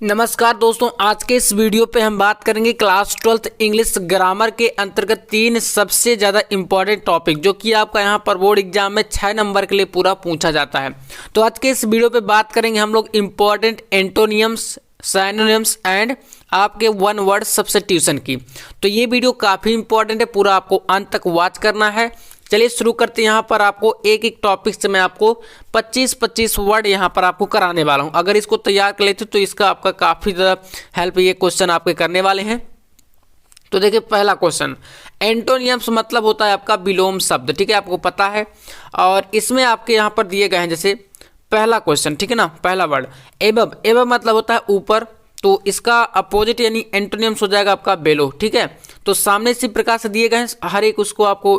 नमस्कार दोस्तों, आज के इस वीडियो पे हम बात करेंगे क्लास 12th इंग्लिश ग्रामर के अंतर्गत 3 सबसे ज़्यादा इंपॉर्टेंट टॉपिक जो कि आपका यहाँ पर बोर्ड एग्जाम में 6 नंबर के लिए पूरा पूछा जाता है। तो आज के इस वीडियो पे बात करेंगे हम लोग इंपॉर्टेंट एंटोनियम्स, साइनोनिम्स एंड आपके वन वर्ड सब्स्टिट्यूशन की। तो ये वीडियो काफ़ी इंपॉर्टेंट है, पूरा आपको अंत तक वॉच करना है। चलिए शुरू करते हैं। यहाँ पर आपको एक एक टॉपिक से मैं आपको 25-25 वर्ड यहाँ पर आपको कराने वाला हूँ। अगर इसको तैयार कर लेते तो इसका आपका काफ़ी ज़्यादा हेल्प ये क्वेश्चन आपके करने वाले हैं। तो देखिए पहला क्वेश्चन, एंटोनियम्स मतलब होता है आपका विलोम शब्द, ठीक है, आपको पता है। और इसमें आपके यहाँ पर दिए गए हैं, जैसे पहला क्वेश्चन, ठीक है ना, पहला वर्ड एबव। एबव मतलब होता है ऊपर, तो इसका अपोजिट यानी एंटोनियम्स हो जाएगा आपका बेलो, ठीक है। तो सामने इसी प्रकार से दिए गए हैं, हर एक उसको आपको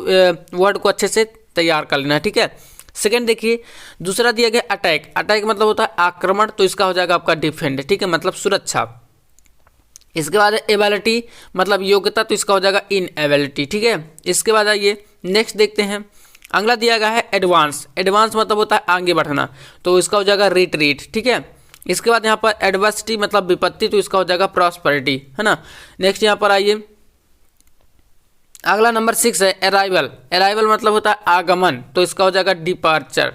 वर्ड को अच्छे से तैयार कर लेना है, ठीक है। सेकंड देखिए, दूसरा दिया गया अटैक। अटैक मतलब होता है आक्रमण, तो इसका हो जाएगा आपका डिफेंड, ठीक है, मतलब सुरक्षा। इसके बाद एबिलिटी मतलब योग्यता, तो इसका हो जाएगा इनएबिलिटी, ठीक है। इसके बाद आइए नेक्स्ट देखते हैं। अगला दिया गया है एडवांस। एडवांस मतलब होता है आगे बढ़ना, तो इसका हो जाएगा रिट्रीट, ठीक है। इसके बाद यहाँ पर एडवर्सिटी मतलब विपत्ति, तो इसका हो जाएगा प्रॉस्पेरिटी, है ना। नेक्स्ट यहाँ पर आइए, अगला नंबर 6 है अराइवल। अराइवल मतलब होता है आगमन, तो इसका हो जाएगा डिपार्चर।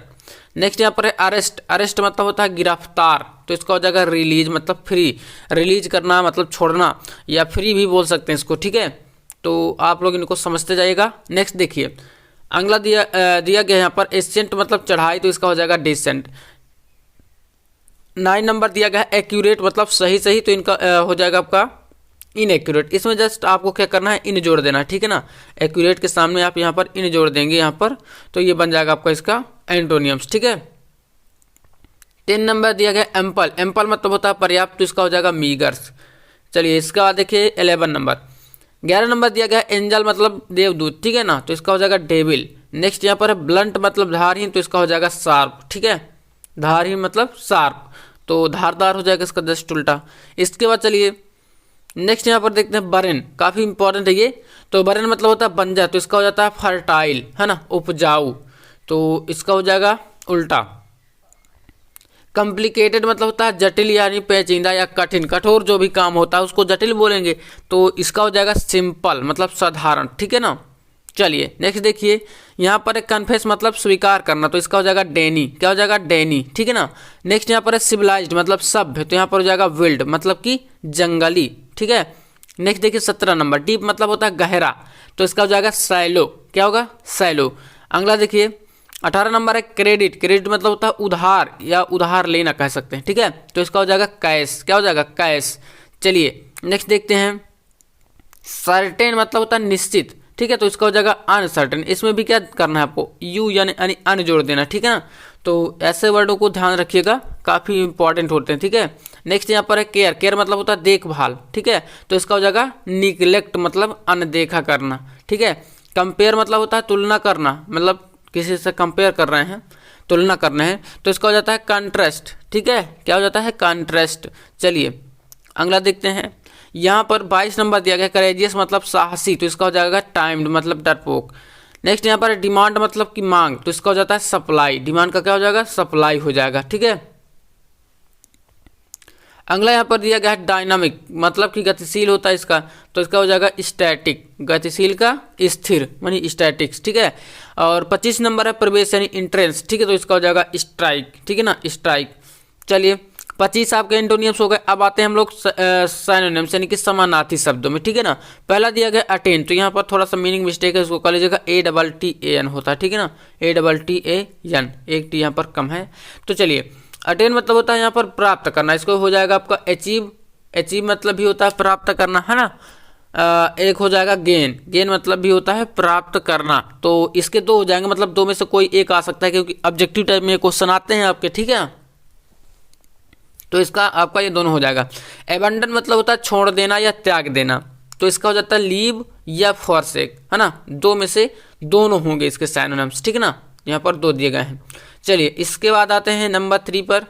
नेक्स्ट यहाँ पर है अरेस्ट। अरेस्ट मतलब होता है गिरफ्तार, तो इसका हो जाएगा रिलीज मतलब फ्री। रिलीज करना मतलब छोड़ना, या फ्री भी बोल सकते हैं इसको, ठीक है। तो आप लोग इनको समझते जाइएगा। नेक्स्ट देखिए, अगला दिया गया यहाँ पर एसेंट मतलब चढ़ाई, तो इसका हो जाएगा डिसेंट। 9 नंबर दिया गया है एक्यूरेट मतलब सही सही, तो इनका हो जाएगा आपका इनएक्यूरेट। इसमें जस्ट आपको क्या करना है, इन जोड़ देना, ठीक है ना। एक्यूरेट के सामने आप यहाँ पर इन जोड़ देंगे यहाँ पर, तो ये बन जाएगा आपका इसका एंटोनियम्स, ठीक है। 10 नंबर दिया गया एम्पल। एम्पल मतलब होता है पर्याप्त, तो इसका हो जाएगा मीगर्स। चलिए इसके बाद देखिए 11 नंबर। 11 नंबर दिया गया एंजल मतलब देवदूत, ठीक है ना, तो इसका हो जाएगा डेविल। नेक्स्ट यहाँ पर है ब्लंट मतलब धारहीन, तो इसका हो जाएगा शार्प, ठीक है। धारहीन मतलब शार्प, तो धारदार हो जाएगा इसका जस्ट उल्टा। इसके बाद चलिए नेक्स्ट यहाँ पर देखते हैं बरेन। काफ़ी इंपॉर्टेंट है ये। तो बरेन मतलब होता है बंजर, तो इसका हो जाता है फर्टाइल, है ना, उपजाऊ, तो इसका हो जाएगा उल्टा। कॉम्प्लिकेटेड मतलब होता है जटिल यानी पेचीदा या कठिन, कठोर जो भी काम होता है उसको जटिल बोलेंगे, तो इसका हो जाएगा सिंपल मतलब साधारण, ठीक है ना। चलिए नेक्स्ट देखिए, यहाँ पर एक कन्फेस मतलब स्वीकार करना, तो इसका हो जाएगा डेनी। क्या हो जाएगा, डेनी, ठीक है ना। नेक्स्ट यहाँ पर है सिविलाइज्ड मतलब सभ्य, तो यहाँ पर हो जाएगा विल्ड मतलब कि जंगली, ठीक है। नेक्स्ट देखिए 17 नंबर डीप मतलब होता है गहरा, तो इसका हो जाएगा सैलो। क्या होगा, सैलो। अगला देखिए 18 नंबर है क्रेडिट। क्रेडिट मतलब होता है उधार या उधार लेना कह सकते हैं, ठीक है, तो इसका हो जाएगा कैश। क्या हो जाएगा, कैश। चलिए नेक्स्ट देखते हैं सर्टेन मतलब होता है निश्चित, ठीक है, तो इसका हो जाएगा अनसर्टेन। इसमें भी क्या करना है आपको, यू यानी अन जोड़ देना, ठीक है ना। तो ऐसे वर्डों को ध्यान रखिएगा, काफ़ी इंपॉर्टेंट होते हैं, ठीक है। नेक्स्ट यहाँ पर है केयर। केयर मतलब होता है देखभाल, ठीक है, तो इसका हो जाएगा निग्लेक्ट मतलब अनदेखा करना, ठीक है। कंपेयर मतलब होता है तुलना करना, मतलब किसी से कंपेयर कर रहे हैं, तुलना करना है, तो इसका हो जाता है कंट्रास्ट, ठीक है। क्या हो जाता है, कंट्रास्ट। चलिए अगला देखते हैं। यहाँ पर 22 नंबर दिया गया करेजियस मतलब साहसी, तो इसका हो जाएगा टाइम्ड मतलब डरपोक। नेक्स्ट यहाँ पर डिमांड मतलब की मांग, तो इसका हो जाता है सप्लाई। डिमांड का क्या हो जाएगा, सप्लाई हो जाएगा, ठीक है। अगला यहाँ पर दिया गया है डायनामिक मतलब कि गतिशील होता है इसका, तो इसका हो जाएगा स्टैटिक। गतिशील का स्थिर मानी स्टैटिक्स, ठीक है। और 25 नंबर है प्रवेश यानी इंट्रेंस, ठीक है, तो इसका हो जाएगा स्ट्राइक, ठीक है ना, स्ट्राइक। चलिए 25 आपके एंटोनियम्स हो गए। अब आते हैं हम लोग साइनोनिम्स यानी कि समानार्थी शब्दों में, ठीक है ना। पहला दिया गया अटेन, तो यहाँ पर थोड़ा सा मीनिंग मिस्टेक है, इसको कर लीजिएगा ATTAN होता है, ठीक है ना, ATTAN, एक टी यहाँ पर कम है। तो चलिए अटेन मतलब होता है यहाँ पर प्राप्त करना, इसको हो जाएगा आपका अचीव। अचीव मतलब भी होता है प्राप्त करना, है ना। एक हो जाएगा गेन। गेन मतलब भी होता है प्राप्त करना, तो इसके 2 हो जाएंगे, मतलब 2 में से कोई एक आ सकता है, क्योंकि ऑब्जेक्टिव टाइप में क्वेश्चन आते हैं आपके, ठीक है। तो इसका आपका ये दोनों हो जाएगा। एबंडन मतलब होता है छोड़ देना या त्याग देना, तो इसका हो जाता है लीव या फॉरसेक, है ना। 2 में से दोनों होंगे इसके साइनोनिम्स, ठीक है ना। यहाँ पर 2 दिए गए हैं। चलिए इसके बाद आते हैं नंबर 3 पर।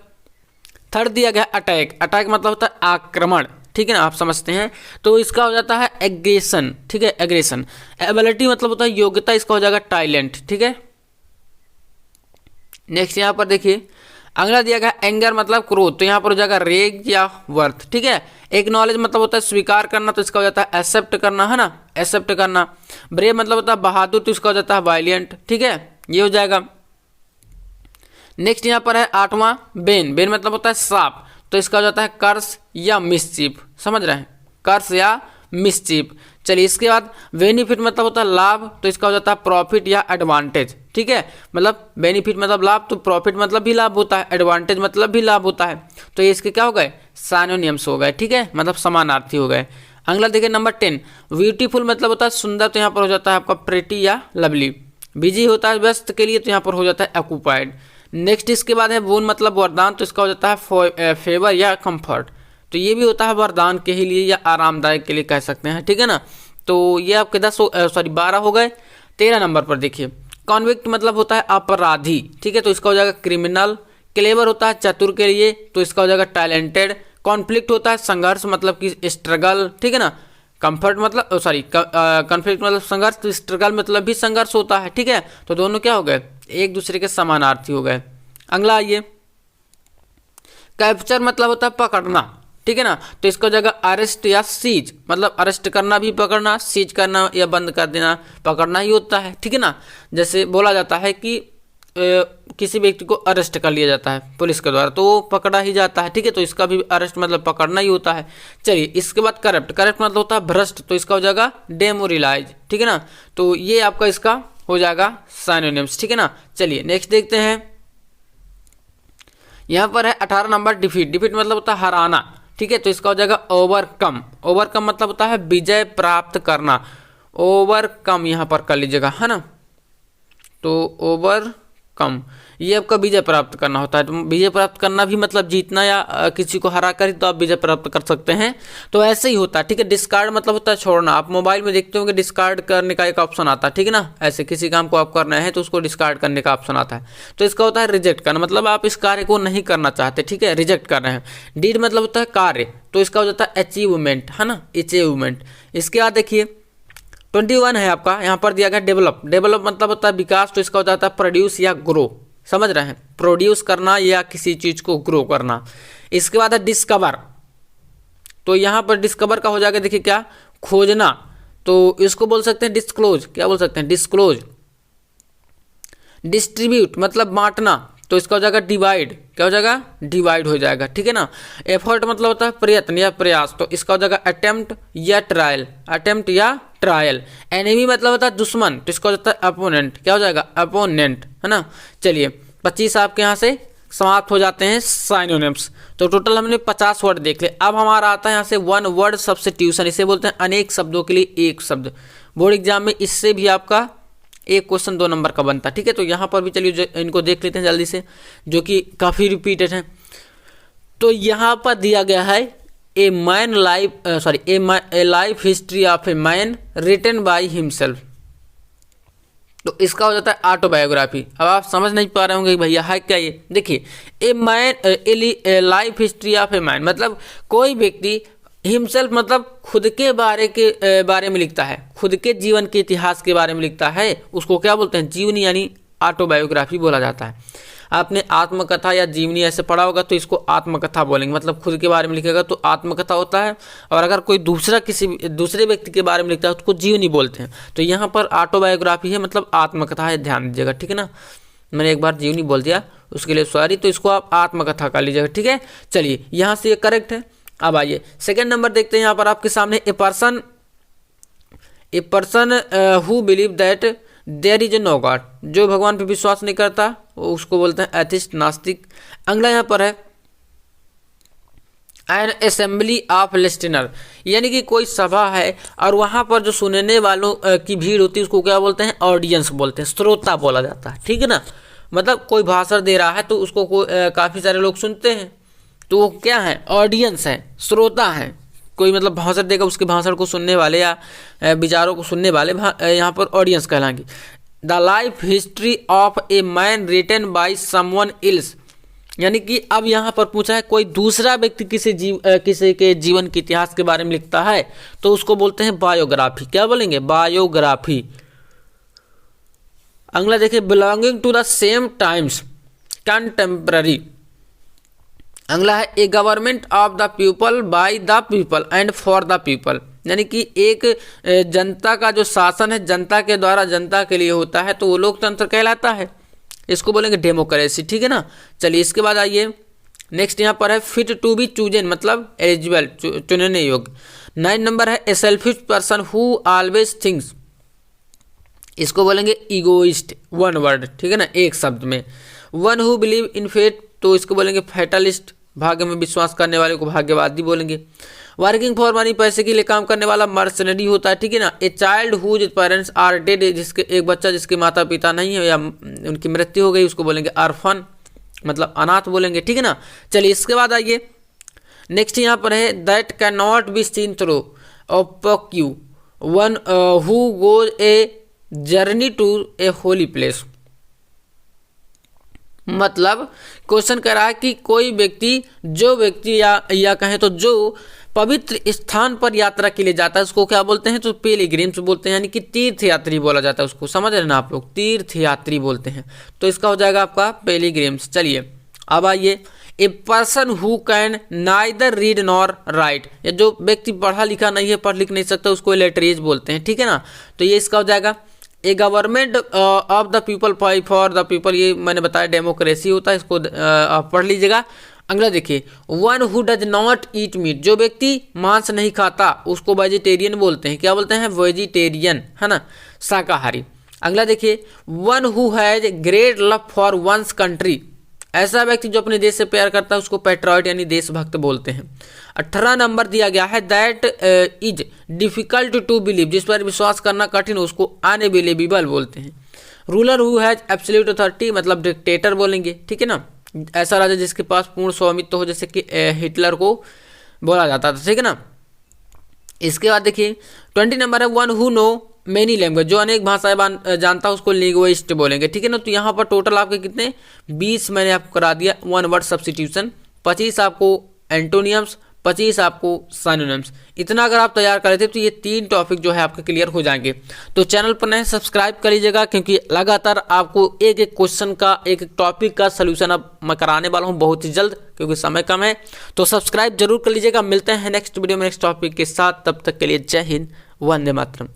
थर्ड दिया गया अटैक। अटैक मतलब होता है आक्रमण, ठीक है ना, आप समझते हैं, तो इसका हो जाता है एग्रेशन, ठीक है, एग्रेशन। एबिलिटी मतलब होता है योग्यता, इसका हो जाएगा टैलेंट, ठीक है। नेक्स्ट यहाँ पर देखिए अगला दिया गया एंगर मतलब क्रोध, तो यहाँ पर हो जाएगा रेग या वर्थ, ठीक है। एक्नॉलेज मतलब होता है स्वीकार करना, तो इसका हो जाता है एक्सेप्ट करना, है ना, एक्सेप्ट करना। ब्रेव मतलब होता है बहादुर, तो इसका हो जाता है वायलेंट, ठीक है, ये हो जाएगा। नेक्स्ट यहाँ पर है 8वां बेन, बेन मतलब होता है श्राप, तो इसका हो जाता है कर्स या मिसचीफ, समझ रहे हैं, कर्स या मिसचीफ। चलिए इसके बाद बेनिफिट मतलब होता है लाभ, तो इसका हो जाता है प्रॉफिट या एडवांटेज, ठीक है, मतलब बेनिफिट मतलब लाभ, तो प्रॉफिट मतलब भी लाभ होता है, एडवांटेज मतलब भी लाभ होता है, तो ये इसके क्या हो गए, साइनोनिम्स हो गए, ठीक है, मतलब समानार्थी हो गए। अगला देखिए नंबर 10, ब्यूटीफुल मतलब होता है सुंदर, तो यहाँ पर हो जाता है आपका प्रेटी या लवली। बिजी होता है व्यस्त के लिए, तो यहाँ पर हो जाता है ऑक्यूपाइड। नेक्स्ट इसके बाद है बोन मतलब वरदान, तो इसका हो जाता है फेवर या कंफर्ट, तो ये भी होता है वरदान के ही लिए या आरामदायक के लिए कह सकते हैं, ठीक है ना। तो ये आपके 12 हो गए। 13 नंबर पर देखिए कॉन्विक्ट मतलब होता है अपराधी, ठीक है, तो इसका हो जाएगा क्रिमिनल। क्लेवर होता है चतुर के लिए, तो इसका हो जाएगा टैलेंटेड। कॉन्फ्लिक्ट होता है संघर्ष मतलब कि स्ट्रगल, ठीक है ना। कंफर्ट मतलब कॉन्फ्लिक्ट मतलब संघर्ष, तो स्ट्रगल मतलब भी संघर्ष होता है, ठीक है, तो दोनों क्या हो गए, एक दूसरे के समानार्थी हो गए। अगला आइए, कैप्चर मतलब होता है पकड़ना, ठीक है ना, तो इसका जगह अरेस्ट या सीज, मतलब अरेस्ट करना भी पकड़ना, सीज करना या बंद कर देना पकड़ना ही होता है, ठीक है ना। जैसे बोला जाता है कि किसी व्यक्ति को अरेस्ट कर लिया जाता है पुलिस के द्वारा, तो वो पकड़ा ही जाता है, ठीक है, तो इसका भी अरेस्ट मतलब पकड़ना ही होता है। चलिए इसके बाद करप्ट, करप्ट मतलब होता है भ्रष्ट, तो इसका हो जाएगा डेमोरलाइज, ठीक है ना, तो ये आपका इसका हो जाएगा साइनोनिम्स, ठीक है ना। चलिए नेक्स्ट देखते हैं, यहाँ पर है 18 नंबर डिफीट, डिफीट मतलब होता है हराना, ठीक है, तो इसका हो जाएगा ओवरकम, ओवरकम मतलब होता है विजय प्राप्त करना, ओवरकम यहाँ पर कर लीजिएगा, है ना, तो ओवरकम ये आपका विजय प्राप्त करना होता है, तो विजय प्राप्त करना भी मतलब जीतना या किसी को हरा कर तो आप विजय प्राप्त कर सकते हैं, तो ऐसे ही होता है, ठीक है। डिस्कार्ड मतलब होता है छोड़ना, आप मोबाइल में देखते होंगे डिस्कार्ड करने का एक ऑप्शन आता है, ठीक है ना, ऐसे किसी काम को आप करना है तो उसको डिस्कार्ड करने का ऑप्शन आता है, तो इसका होता है रिजेक्ट करना, मतलब आप इस कार्य को नहीं करना चाहते, ठीक है, रिजेक्ट कर रहे हैं। डीड मतलब होता है कार्य, तो इसका हो जाता है अचीवमेंट, है ना, अचीवमेंट। इसके बाद देखिए 21 है आपका, यहाँ पर दिया गया डेवलप, डेवलप मतलब होता है विकास, तो इसका हो जाता है प्रोड्यूस या ग्रो, समझ रहे हैं, प्रोड्यूस करना या किसी चीज को ग्रो करना। इसके बाद है डिस्कवर, तो यहाँ पर डिस्कवर का हो जाएगा देखिए क्या, खोजना, तो इसको बोल सकते हैं डिस्क्लोज, क्या बोल सकते हैं, डिस्क्लोज। डिस्ट्रीब्यूट मतलब बांटना, तो इसका हो जाएगा डिवाइड, क्या हो जाएगा, डिवाइड हो जाएगा, ठीक है ना। एफर्ट मतलब होता है प्रयत्न या प्रयास, तो इसका हो जाएगा अटेम्प्ट या ट्रायल, अटेम्प्ट या ट्रायल। एनिमी मतलब होता है दुश्मन, तो इसका हो जाता है अपोनेंट, क्या हो जाएगा, अपोनेंट, है ना। चलिए 25 आपके यहाँ से समाप्त हो जाते हैं साइनोनिम्स, तो टोटल हमने 50 वर्ड देख ले। अब हमारा आता है यहाँ से 1 वर्ड सब्स्टिट्यूशन, इसे बोलते हैं अनेक शब्दों के लिए एक शब्द। बोर्ड एग्जाम में इससे भी आपका एक क्वेश्चन 2 नंबर का बनता, ठीक है, तो यहाँ पर भी चलिए इनको देख लेते हैं जल्दी से, जो कि काफ़ी रिपीटेड है। तो यहाँ पर दिया गया है a man life a life history of a man written by himself, तो इसका हो जाता है ऑटोबायोग्राफी। अब आप समझ नहीं पा रहे होंगे कि भैया है क्या ये, देखिए ए life history of a man मतलब कोई व्यक्ति हिमसेल्फ मतलब खुद के बारे में लिखता है, खुद के जीवन के इतिहास के बारे में लिखता है, उसको क्या बोलते हैं, जीवनी यानी ऑटोबायोग्राफी बोला जाता है। आपने आत्मकथा या जीवनी ऐसे पढ़ा होगा तो इसको आत्मकथा बोलेंगे, मतलब खुद के बारे में लिखेगा तो आत्मकथा होता है, और अगर कोई किसी दूसरे व्यक्ति के बारे में लिखता है उसको जीवनी बोलते हैं। तो यहाँ पर ऑटोबायोग्राफी है मतलब आत्मकथा है, ध्यान दीजिएगा, ठीक है ना, मैंने एक बार जीवनी बोल दिया उसके लिए सॉरी, तो इसको आप आत्मकथा कर लीजिएगा, ठीक है। चलिए यहाँ से ये करेक्ट है। अब आइए सेकेंड नंबर देखते हैं, यहाँ पर आपके सामने a person who believe that there is no god, जो भगवान पे विश्वास नहीं करता वो उसको बोलते हैं एथिस्ट, नास्तिक। अगला यहाँ पर है एन असेंबली ऑफ लिस्टनर, यानी कि कोई सभा है और वहाँ पर जो सुनने वालों की भीड़ होती है उसको क्या बोलते हैं, ऑडियंस बोलते हैं, श्रोता बोला जाता है, ठीक है ना। मतलब कोई भाषण दे रहा है तो उसको काफ़ी सारे लोग सुनते हैं, तो वो क्या है, ऑडियंस है, श्रोता है। कोई मतलब भाषण देगा उसके भाषण को सुनने वाले या विचारों को सुनने वाले यहाँ पर ऑडियंस कहलाएंगे। The life history of a man written by someone else, यानी कि अब यहाँ पर पूछा है कोई दूसरा व्यक्ति किसी के जीवन के इतिहास के बारे में लिखता है तो उसको बोलते हैं बायोग्राफी, क्या बोलेंगे, बायोग्राफी। अगला देखिए belonging to the same times contemporary, अगला है a government of the people by the people and for the people, यानी कि एक जनता का जो शासन है जनता के द्वारा जनता के लिए होता है तो वो लोकतंत्र कहलाता है, इसको बोलेंगे डेमोक्रेसी। ठीक है ना। चलिए इसके बाद आइए नेक्स्ट यहाँ पर है फिट टू बी चूजन, मतलब एलिजिबल, चुनने योग्य। 9 नंबर है a selfish person who always thinks, इसको बोलेंगे ईगोइस्ट, वन वर्ड। ठीक है ना, एक शब्द में। One who believe in fate, तो इसको बोलेंगे फैटलिस्ट, भाग्य में विश्वास करने वाले को भाग्यवादी बोलेंगे। वर्किंग फॉर मनी, पैसे के लिए काम करने वाला मर्सनरी होता है। ठीक है ना। A child whose parents are dead, जिसके एक बच्चा जिसके माता पिता नहीं है या उनकी मृत्यु हो गई उसको बोलेंगे ऑर्फन, मतलब अनाथ बोलेंगे। ठीक है ना। चलिए इसके बाद आइए नेक्स्ट यहाँ पर है that can not be seen through opaque one who goes a journey to a holy place, मतलब क्वेश्चन कर रहा है कि कोई व्यक्ति, जो व्यक्ति या कहें तो जो पवित्र स्थान पर यात्रा के लिए जाता है उसको क्या बोलते हैं, तो पिलग्रिम्स बोलते हैं, यानी कि तीर्थ यात्री बोला जाता है उसको। समझ रहे ना आप लोग, तीर्थ यात्री बोलते हैं, तो इसका हो जाएगा आपका पिलग्रिम्स। चलिए अब आइए ए person who can neither read nor right, या जो व्यक्ति पढ़ा लिखा नहीं है, पढ़ लिख नहीं सकता, उसको इलिटरेट बोलते हैं। ठीक है ना। तो ये इसका हो जाएगा a government of the people for the people, ये मैंने बताया डेमोक्रेसी होता है, इसको आप पढ़ लीजिएगा। अगला देखिए one who does not eat meat, जो व्यक्ति मांस नहीं खाता उसको वेजिटेरियन बोलते हैं। क्या बोलते हैं, वेजिटेरियन, है ना, शाकाहारी। अगला देखिए one who has great love for one's country, ऐसा व्यक्ति जो अपने देश से प्यार करता है उसको पैट्रियट यानी देशभक्त बोलते हैं। 18 नंबर दिया गया है that is difficult to believe, जिस पर विश्वास करना कठिन उसको अनबिलीवेबल बोलते हैं। Ruler who has absolute authority, मतलब डिक्टेटर बोलेंगे। ठीक है ना, ऐसा राजा जिसके पास पूर्ण स्वामित्व हो, जैसे कि हिटलर को बोला जाता था। ठीक है ना। इसके बाद देखिए 20 नंबर है one who know many language, जो अनेक भाषाएं जानता है उसको लिंग्विस्ट बोलेंगे। ठीक है ना। तो यहाँ पर टोटल आपके कितने 20 मैंने आपको करा दिया, वन वर्ड सब्स्टिट्यूशन, 25 आपको एंटोनियम्स, 25 आपको सिनोनिम्स। इतना अगर आप तैयार कर लेते तो ये 3 टॉपिक जो है आपके क्लियर हो जाएंगे। तो चैनल पर नए सब्सक्राइब कर लीजिएगा, क्योंकि लगातार आपको एक एक क्वेश्चन का, एक एक टॉपिक का सोल्यूशन अब मैं कराने वाला हूँ बहुत ही जल्द, क्योंकि समय कम है। तो सब्सक्राइब जरूर कर लीजिएगा। मिलते हैं नेक्स्ट वीडियो में नेक्स्ट टॉपिक के साथ, तब तक के लिए जय हिंद, वंदे मातरम।